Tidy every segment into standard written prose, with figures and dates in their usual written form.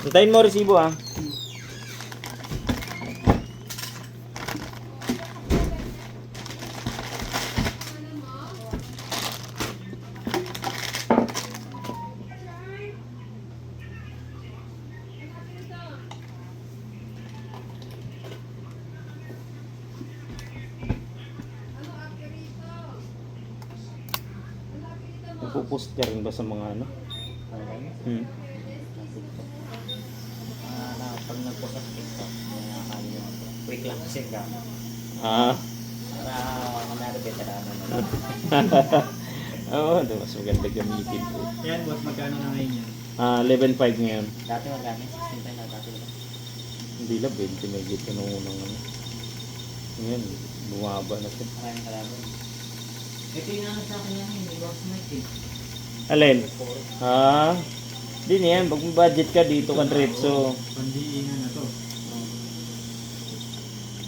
Hintayin mo resibo ha. Nagpo-post ka rin ba sa mga ano? Pag nagpost sa TikTok, quick lang kasi gamit. Para manalo veterano na lang. Oo, mas maganda gamitin po. Yan, boss, magkano na ngayon yan? 11.5 ngayon. Dati magkano? 16 na dati ba? Hindi lang, 20 may git nung unang ano. Ngayon, bumaba na siya. Maraming kalaban. Ito yung ano sa akin yan, hindi box mic eh. Alin? Di na yan. Pag may budget ka dito ka diretso. Pandiinan na to.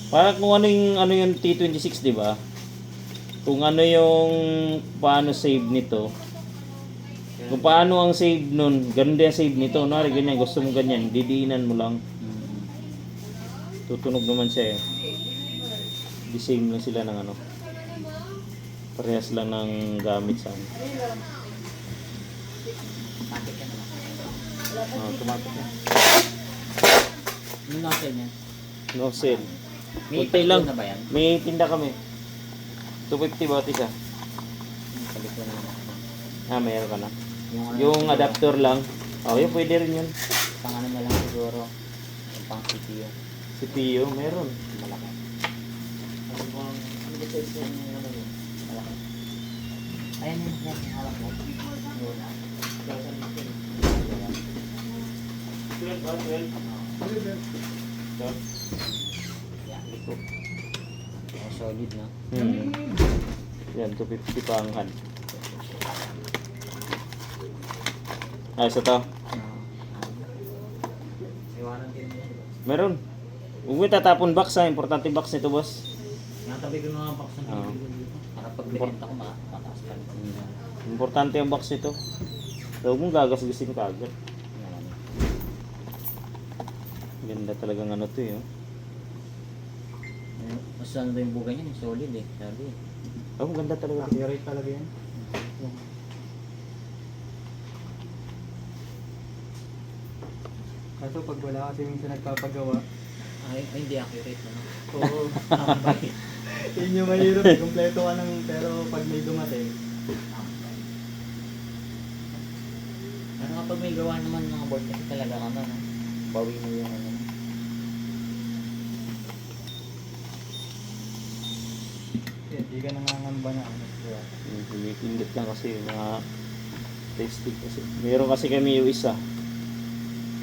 Para kung ano yung T26, di ba? Kung ano yung paano save nito. Kung paano ang save nun, ganun din ang save nito. Nari ganyan, gusto mo ganyan, didiinan mo lang. Tutunog naman siya eh. The same lang sila ng ano. Parehas lang ng gamit sa ano. Matik ka naman. Automatic na. Ano na sa'yo niyan? No sale. May Kunti lang. na ba yan? May tinda kami. 250 bawat isa. Sabi ko naman. Mayroon ka na. Yung, Yung adapter lang. Yun pwede rin yun. pang ano na lang siguro. Yung pang CPU. CPU, meron. Malaki. Ano ba sa isa yung ano yun? Malaki. Ayan yung hawak mo. Yun. 12 ba? 12? Yeah, liko. Solid na. Yan, 250 pa ang hand. Isa to. Iwanan din mo yan. Meron. Huwag mo tatapon box ha. Importante box nito, boss. Natabi ko mga box na dito. Para pag binenta ko mataas pa. Importante ang box nito. So, huwag mong gagasgasin ka agad. Ganda talagang ano to eh. Mas ano ba yung buga niya? Solid eh. Sabi eh. Ganda talaga. Accurate talaga yan. Kaso pag wala kasi minsan nagpapagawa, Ay, hindi accurate ano. oo. Yun yung mahirap. Kompleto ka ng, pero pag may dumating, Ano kapag may gawa naman mga board kasi talaga ano, no? Bawi mo yung ano. hindi ka nangangamba na ano. Diba? Pindot lang kasi yung mga testing kasi. Meron kasi kami yung isa.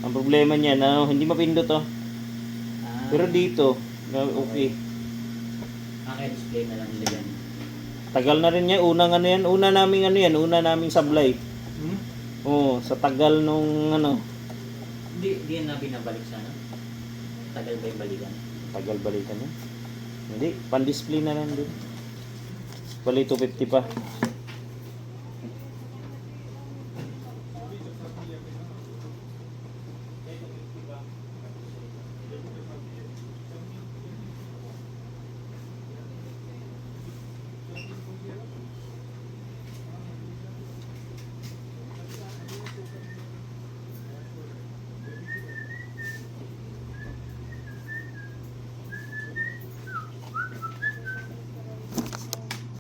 Ang problema niya na hindi mapindot to. Pero dito, okay. Display na lang nila yan. Tagal na rin niya. Una naming sablay. Oo, sa tagal nung ano. Hindi yan na binabalik sa ano? Tagal ba yung balikan? Tagal balikan niya. Hindi, pan-display na lang din. Bali 250 pa.